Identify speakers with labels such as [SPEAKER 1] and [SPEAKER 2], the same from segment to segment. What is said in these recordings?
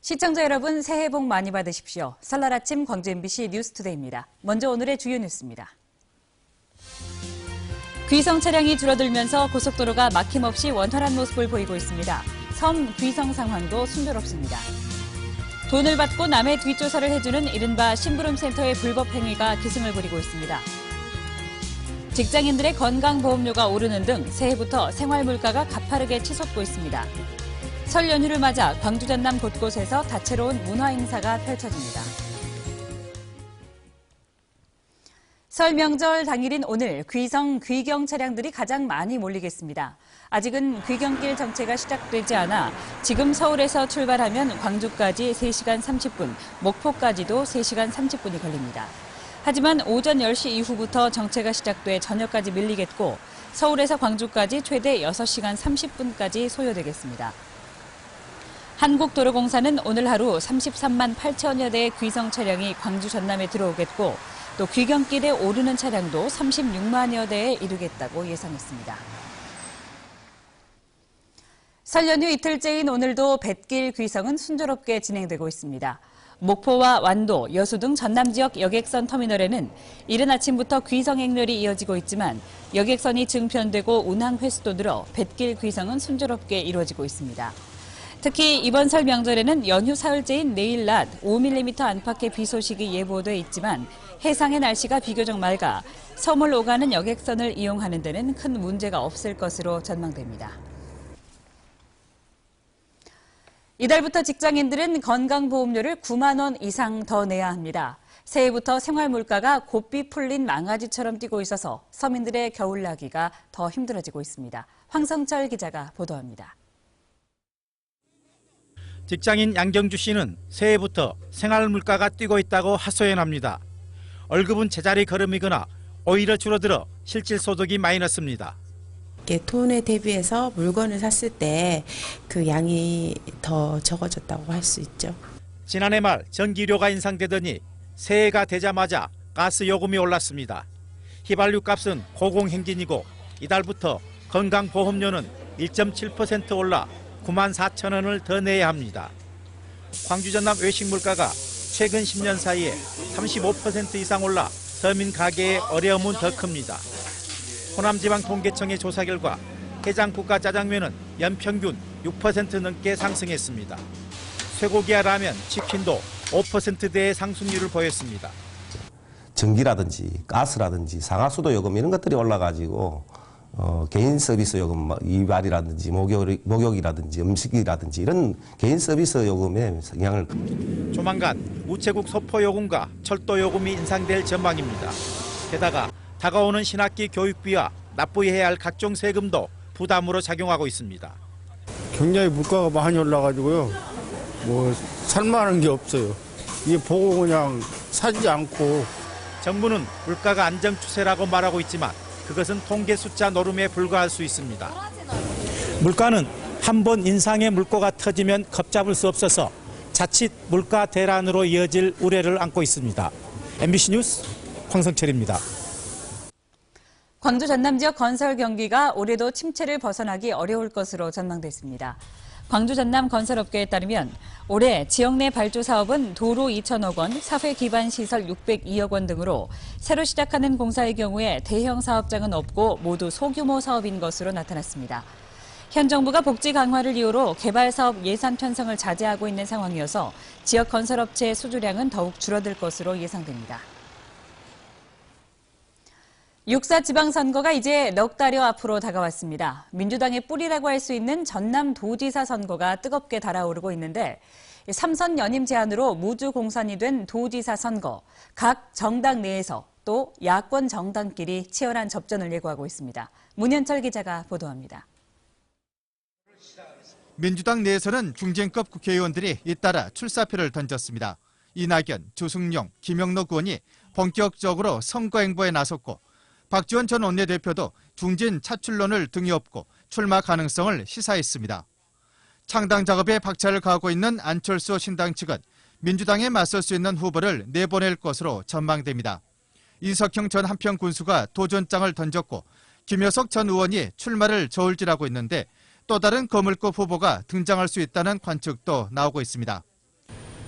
[SPEAKER 1] 시청자 여러분, 새해 복 많이 받으십시오. 설날 아침 광주 MBC 뉴스투데이입니다. 먼저 오늘의 주요 뉴스입니다. 귀성 차량이 줄어들면서 고속도로가 막힘없이 원활한 모습을 보이고 있습니다. 섬 귀성 상황도 순조롭습니다. 돈을 받고 남의 뒷조사를 해주는 이른바 심부름센터의 불법 행위가 기승을 부리고 있습니다. 직장인들의 건강보험료가 오르는 등 새해부터 생활물가가 가파르게 치솟고 있습니다. 설 연휴를 맞아 광주 전남 곳곳에서 다채로운 문화행사가 펼쳐집니다. 설 명절 당일인 오늘 귀성, 귀경 차량들이 가장 많이 몰리겠습니다. 아직은 귀경길 정체가 시작되지 않아 지금 서울에서 출발하면 광주까지 3시간 30분, 목포까지도 3시간 30분이 걸립니다. 하지만 오전 10시 이후부터 정체가 시작돼 저녁까지 밀리겠고 서울에서 광주까지 최대 6시간 30분까지 소요되겠습니다. 한국도로공사는 오늘 하루 33만 8천여 대의 귀성 차량이 광주 전남에 들어오겠고 또 귀경길에 오르는 차량도 36만여 대에 이르겠다고 예상했습니다. 설 연휴 이틀째인 오늘도 뱃길 귀성은 순조롭게 진행되고 있습니다. 목포와 완도, 여수 등 전남 지역 여객선 터미널에는 이른 아침부터 귀성 행렬이 이어지고 있지만 여객선이 증편되고 운항 횟수도 늘어 뱃길 귀성은 순조롭게 이루어지고 있습니다. 특히 이번 설 명절에는 연휴 사흘째인 내일 낮 5mm 안팎의 비 소식이 예보돼 있지만 해상의 날씨가 비교적 맑아 섬을 오가는 여객선을 이용하는 데는 큰 문제가 없을 것으로 전망됩니다. 이달부터 직장인들은 건강보험료를 9만 원 이상 더 내야 합니다. 새해부터 생활물가가 곱비 풀린 망아지처럼 뛰고 있어서 서민들의 겨울나기가 더 힘들어지고 있습니다. 황성철 기자가 보도합니다.
[SPEAKER 2] 직장인 양경주 씨는 새해부터 생활물가가 뛰고 있다고 하소연합니다. 월급은 제자리 걸음이거나 오히려 줄어들어 실질 소득이 마이너스입니다.
[SPEAKER 3] 돈에 대비해서 물건을 샀을 때 그 양이 더 적어졌다고 할 수 있죠.
[SPEAKER 2] 지난해 말 전기료가 인상되더니 새해가 되자마자 가스 요금이 올랐습니다. 휘발유 값은 고공행진이고 이달부터 건강보험료는 1.7% 올라 9만 4천 원을 더 내야 합니다. 광주 전남 외식 물가가 최근 10년 사이에 35% 이상 올라 서민 가게의 어려움은 더 큽니다. 호남지방통계청의 조사 결과 해장국과 짜장면은 연평균 6% 넘게 상승했습니다. 쇠고기와 라면, 치킨도 5%대의 상승률을 보였습니다.
[SPEAKER 4] 전기라든지 가스라든지 상하수도 요금 이런 것들이 올라가지고 개인 서비스 요금, 이발이라든지 목욕이라든지 음식이라든지 이런 개인 서비스 요금에 영향을.
[SPEAKER 2] 조만간 우체국 소포 요금과 철도 요금이 인상될 전망입니다. 게다가 다가오는 신학기 교육비와 납부해야 할 각종 세금도 부담으로 작용하고 있습니다.
[SPEAKER 5] 굉장히 물가가 많이 올라가지고요. 살만한 게 없어요. 이게 보고 그냥 사지 않고.
[SPEAKER 2] 정부는 물가가 안정 추세라고 말하고 있지만 그것은 통계 숫자 노름에 불과할 수 있습니다. 물가는 한 번 인상의 물꼬가 터지면 걷잡을 수 없어서 자칫 물가 대란으로 이어질 우려를 안고 있습니다. MBC 뉴스 황성철입니다.
[SPEAKER 1] 광주 전남 지역 건설 경기가 올해도 침체를 벗어나기 어려울 것으로 전망됐습니다. 광주 전남 건설업계에 따르면 올해 지역 내 발주 사업은 도로 2천억 원, 사회 기반 시설 602억 원 등으로 새로 시작하는 공사의 경우에 대형 사업장은 없고 모두 소규모 사업인 것으로 나타났습니다. 현 정부가 복지 강화를 이유로 개발 사업 예산 편성을 자제하고 있는 상황이어서 지역 건설업체의 수주량은 더욱 줄어들 것으로 예상됩니다. 6.4 지방선거가 이제 넉 달여 앞으로 다가왔습니다. 민주당의 뿌리라고 할 수 있는 전남도지사 선거가 뜨겁게 달아오르고 있는데 3선 연임 제한으로 무주 공산이 된 도지사 선거, 각 정당 내에서 또 야권 정당끼리 치열한 접전을 예고하고 있습니다. 문현철 기자가 보도합니다.
[SPEAKER 6] 민주당 내에서는 중진급 국회의원들이 잇따라 출사표를 던졌습니다. 이낙연, 주승용, 김영록 의원이 본격적으로 선거 행보에 나섰고 박지원 전 원내대표도 중진 차출론을 등에 업고 출마 가능성을 시사했습니다. 창당 작업에 박차를 가하고 있는 안철수 신당 측은 민주당에 맞설 수 있는 후보를 내보낼 것으로 전망됩니다. 이석형 전 한평 군수가 도전장을 던졌고 김효석 전 의원이 출마를 저울질하고 있는데 또 다른 거물급 후보가 등장할 수 있다는 관측도 나오고 있습니다.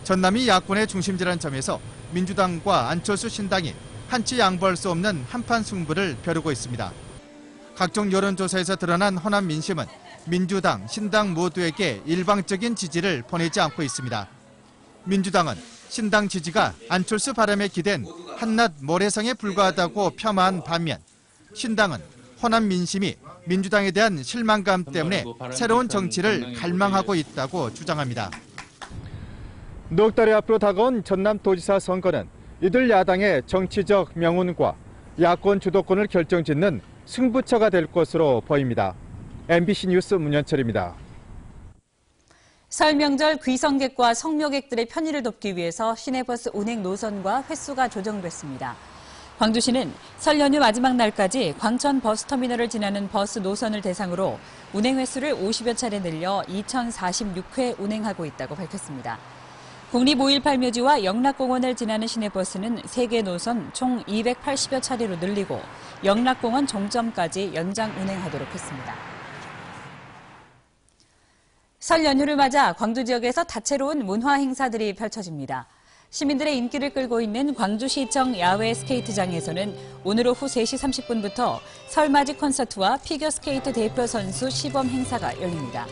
[SPEAKER 6] 전남이 야권의 중심지라는 점에서 민주당과 안철수 신당이 한치 양보할 수 없는 한판 승부를 벼르고 있습니다. 각종 여론조사에서 드러난 호남 민심은 민주당, 신당 모두에게 일방적인 지지를 보내지 않고 있습니다. 민주당은 신당 지지가 안철수 바람에 기댄 한낱 모래성에 불과하다고 폄하한 반면 신당은 호남 민심이 민주당에 대한 실망감 때문에 새로운 정치를 갈망하고 있다고 주장합니다. 넉 달 앞으로 다가온 전남도지사 선거는 이들 야당의 정치적 명운과 야권 주도권을 결정짓는 승부처가 될 것으로 보입니다. MBC 뉴스 문현철입니다.
[SPEAKER 1] 설 명절 귀성객과 성묘객들의 편의를 돕기 위해서 시내버스 운행 노선과 횟수가 조정됐습니다. 광주시는 설 연휴 마지막 날까지 광천 버스터미널을 지나는 버스 노선을 대상으로 운행 횟수를 50여 차례 늘려 2046회 운행하고 있다고 밝혔습니다. 국립 5.18 묘지와 영락공원을 지나는 시내버스는 3개 노선 총 280여 차례로 늘리고 영락공원 종점까지 연장 운행하도록 했습니다. 설 연휴를 맞아 광주 지역에서 다채로운 문화 행사들이 펼쳐집니다. 시민들의 인기를 끌고 있는 광주시청 야외 스케이트장에서는 오늘 오후 3시 30분부터 설맞이 콘서트와 피겨스케이트 대표 선수 시범 행사가 열립니다.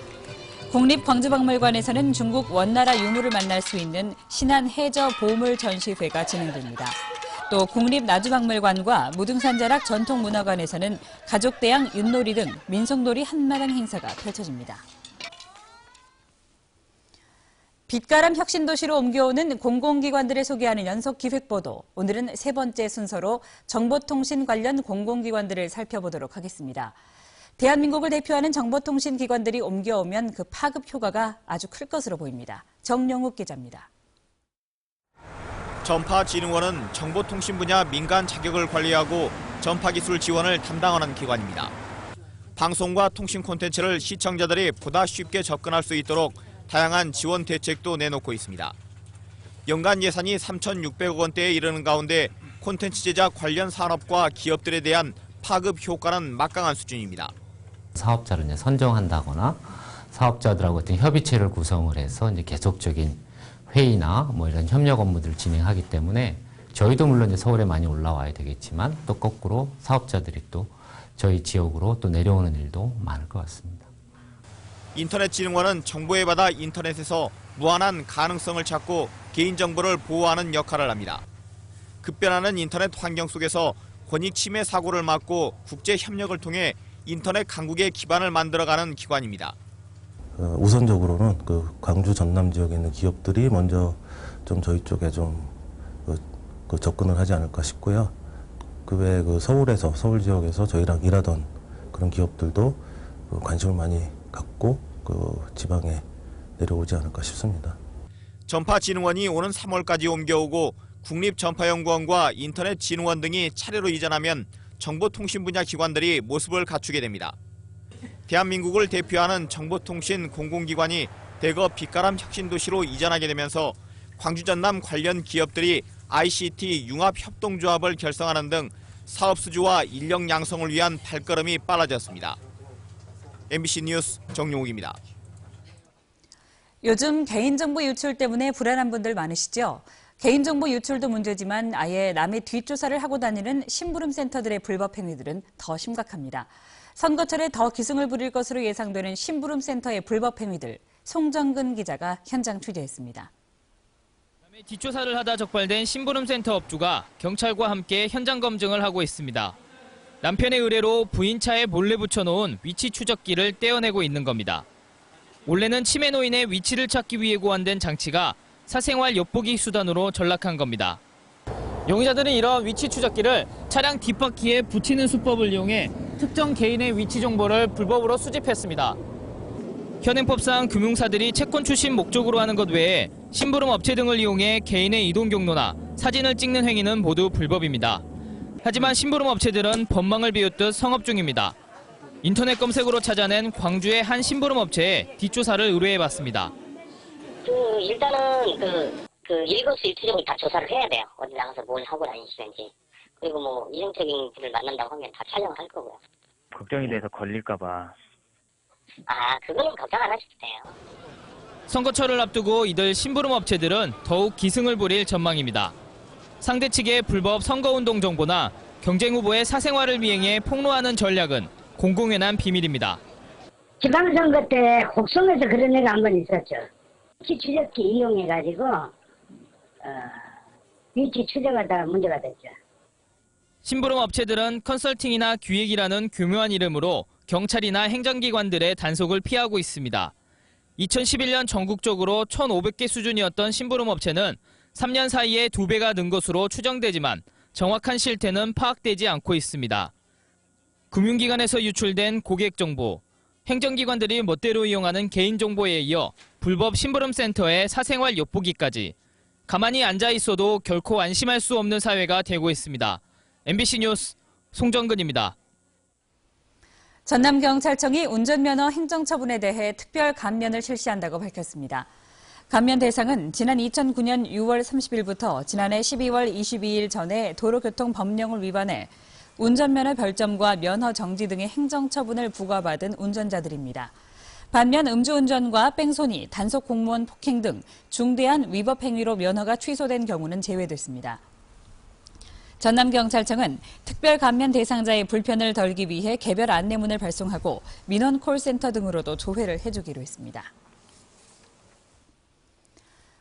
[SPEAKER 1] 국립광주박물관에서는 중국 원나라 유물을 만날 수 있는 신안 해저 보물 전시회가 진행됩니다. 또 국립나주박물관과 무등산자락 전통문화관에서는 가족대항 윷놀이 등 민속놀이 한마당 행사가 펼쳐집니다. 빛가람 혁신도시로 옮겨오는 공공기관들을 소개하는 연속기획보도, 오늘은 3번째 순서로 정보통신 관련 공공기관들을 살펴보도록 하겠습니다. 대한민국을 대표하는 정보통신기관들이 옮겨오면 그 파급 효과가 아주 클 것으로 보입니다. 정영욱 기자입니다.
[SPEAKER 2] 전파진흥원은 정보통신 분야 민간 자격을 관리하고 전파기술 지원을 담당하는 기관입니다. 방송과 통신 콘텐츠를 시청자들이 보다 쉽게 접근할 수 있도록 다양한 지원 대책도 내놓고 있습니다. 연간 예산이 3,600억 원대에 이르는 가운데 콘텐츠 제작 관련 산업과 기업들에 대한 파급 효과는 막강한 수준입니다.
[SPEAKER 7] 사업자를 이제 선정한다거나 사업자들하고 어떤 협의체를 구성을 해서 이제 계속적인 회의나 뭐 이런 협력 업무들을 진행하기 때문에 저희도 물론 이제 서울에 많이 올라와야 되겠지만 또 거꾸로 사업자들이 또 저희 지역으로 또 내려오는 일도 많을 것 같습니다.
[SPEAKER 2] 인터넷진흥원은 정보에 받아 인터넷에서 무한한 가능성을 찾고 개인정보를 보호하는 역할을 합니다. 급변하는 인터넷 환경 속에서 권익 침해 사고를 막고 국제 협력을 통해 인터넷 강국의 기반을 만들어가는 기관입니다.
[SPEAKER 4] 우선적으로는 그 광주 전남 지역에 있는 기업들이 먼저 좀 저희 쪽에 좀 접근을 하지 않을까 싶고요. 그 외에 그 서울 지역에서 저희랑 일하던 그런 기업들도 관심을 많이 갖고 그 지방에 내려오지 않을까 싶습니다.
[SPEAKER 2] 전파진흥원이 오는 3월까지 옮겨오고 국립전파연구원과 인터넷진흥원 등이 차례로 이전하면 정보통신 분야 기관들이 모습을 갖추게 됩니다. 대한민국을 대표하는 정보통신 공공기관이 대거 빛가람 혁신도시로 이전하게 되면서 광주 전남 관련 기업들이 ICT 융합협동조합을 결성하는 등 사업 수주와 인력 양성을 위한 발걸음이 빨라졌습니다. MBC 뉴스 정용욱입니다.
[SPEAKER 1] 요즘 개인정보 유출 때문에 불안한 분들 많으시죠? 개인정보 유출도 문제지만 아예 남의 뒷조사를 하고 다니는 심부름센터들의 불법 행위들은 더 심각합니다. 선거철에 더 기승을 부릴 것으로 예상되는 심부름센터의 불법 행위들, 송정근 기자가 현장 취재했습니다.
[SPEAKER 8] 남의 뒷조사를 하다 적발된 심부름센터 업주가 경찰과 함께 현장 검증을 하고 있습니다. 남편의 의뢰로 부인 차에 몰래 붙여놓은 위치 추적기를 떼어내고 있는 겁니다. 원래는 치매 노인의 위치를 찾기 위해 고안된 장치가 사생활 엿보기 수단으로 전락한 겁니다. 용의자들은 이런 위치 추적기를 차량 뒷바퀴에 붙이는 수법을 이용해 특정 개인의 위치 정보를 불법으로 수집했습니다. 현행법상 금융사들이 채권 출신 목적으로 하는 것 외에 심부름 업체 등을 이용해 개인의 이동 경로나 사진을 찍는 행위는 모두 불법입니다. 하지만 심부름 업체들은 법망을 비웃듯 성업 중입니다. 인터넷 검색으로 찾아낸 광주의 한 심부름 업체에 뒷조사를 의뢰해봤습니다.
[SPEAKER 9] 일단은 일거수일투족을 다 조사를 해야 돼요. 어디 나가서 뭘 하고 다니시는지. 그리고 뭐 이중적인 분을 만난다고 하면 다 촬영을 할 거고요.
[SPEAKER 10] 걱정이 돼서 걸릴까 봐.
[SPEAKER 9] 그거는 걱정 안 하셔도 돼요.
[SPEAKER 8] 선거철을 앞두고 이들 심부름 업체들은 더욱 기승을 부릴 전망입니다. 상대 측의 불법 선거운동 정보나 경쟁 후보의 사생활을 미행해 폭로하는 전략은 공공연한 비밀입니다.
[SPEAKER 10] 지방선거 때 곡성에서 그런 애가 한 번 있었죠. 위치 추적기 이용해가지고 위치 추적하다가 문제가 됐죠.
[SPEAKER 8] 심부름 업체들은 컨설팅이나 기획이라는 교묘한 이름으로 경찰이나 행정기관들의 단속을 피하고 있습니다. 2011년 전국적으로 1,500개 수준이었던 심부름 업체는 3년 사이에 2배가 는 것으로 추정되지만 정확한 실태는 파악되지 않고 있습니다. 금융기관에서 유출된 고객 정보, 행정기관들이 멋대로 이용하는 개인정보에 이어 불법 심부름센터의 사생활 엿보기까지 가만히 앉아 있어도 결코 안심할 수 없는 사회가 되고 있습니다. MBC 뉴스 송정근입니다.
[SPEAKER 1] 전남경찰청이 운전면허 행정처분에 대해 특별 감면을 실시한다고 밝혔습니다. 감면 대상은 지난 2009년 6월 30일부터 지난해 12월 22일 전에 도로교통법령을 위반해 운전면허 별점과 면허 정지 등의 행정처분을 부과받은 운전자들입니다. 반면 음주운전과 뺑소니, 단속 공무원 폭행 등 중대한 위법 행위로 면허가 취소된 경우는 제외됐습니다. 전남경찰청은 특별 감면 대상자의 불편을 덜기 위해 개별 안내문을 발송하고 민원 콜센터 등으로도 조회를 해주기로 했습니다.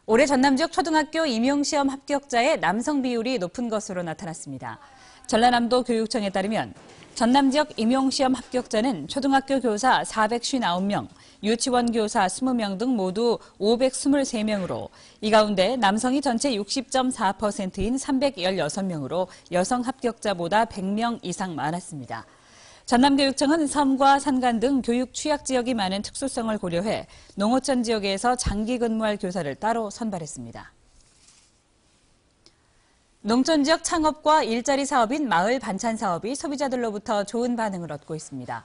[SPEAKER 1] 올해 전남 지역 초등학교 임용시험 합격자의 남성 비율이 높은 것으로 나타났습니다. 전라남도 교육청에 따르면 전남 지역 임용시험 합격자는 초등학교 교사 459명, 유치원 교사 20명 등 모두 523명으로 이 가운데 남성이 전체 60.4%인 316명으로 여성 합격자보다 100명 이상 많았습니다. 전남교육청은 섬과 산간 등 교육 취약 지역이 많은 특수성을 고려해 농어촌 지역에서 장기 근무할 교사를 따로 선발했습니다. 농촌 지역 창업과 일자리 사업인 마을 반찬 사업이 소비자들로부터 좋은 반응을 얻고 있습니다.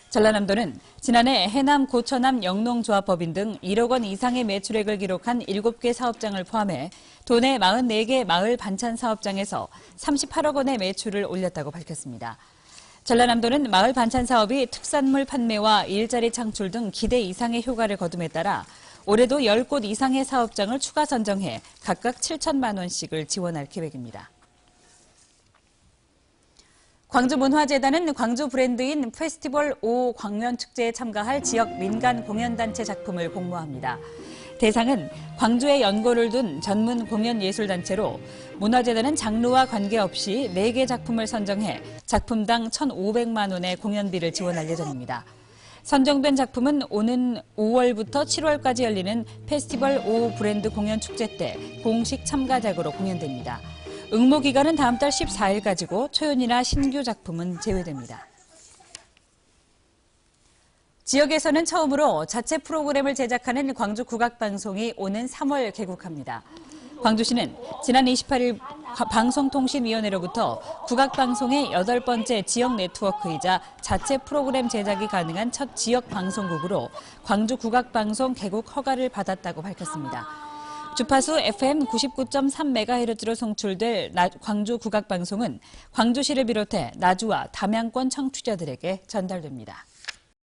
[SPEAKER 1] 전라남도는 지난해 해남, 고처남, 영농조합법인 등 1억 원 이상의 매출액을 기록한 7개 사업장을 포함해 도내 44개 마을 반찬 사업장에서 38억 원의 매출을 올렸다고 밝혔습니다. 전라남도는 마을 반찬 사업이 특산물 판매와 일자리 창출 등 기대 이상의 효과를 거둠에 따라 올해도 10곳 이상의 사업장을 추가 선정해 각각 7천만 원씩을 지원할 계획입니다. 광주문화재단은 광주 브랜드인 페스티벌 5 광면축제에 참가할 지역 민간 공연단체 작품을 공모합니다. 대상은 광주에 연고를 둔 전문 공연예술단체로 문화재단은 장르와 관계없이 4개 작품을 선정해 작품당 1,500만 원의 공연비를 지원할 예정입니다. 선정된 작품은 오는 5월부터 7월까지 열리는 페스티벌 5 브랜드 공연축제 때 공식 참가작으로 공연됩니다. 응모 기간은 다음 달 14일까지고 초연이나 신규 작품은 제외됩니다. 지역에서는 처음으로 자체 프로그램을 제작하는 광주 국악방송이 오는 3월 개국합니다. 광주시는 지난 28일 방송통신위원회로부터 국악방송의 8번째 지역 네트워크이자 자체 프로그램 제작이 가능한 첫 지역 방송국으로 광주 국악방송 개국 허가를 받았다고 밝혔습니다. 주파수 FM 99.3MHz로 송출될 광주 국악방송은 광주시를 비롯해 나주와 담양권 청취자들에게 전달됩니다.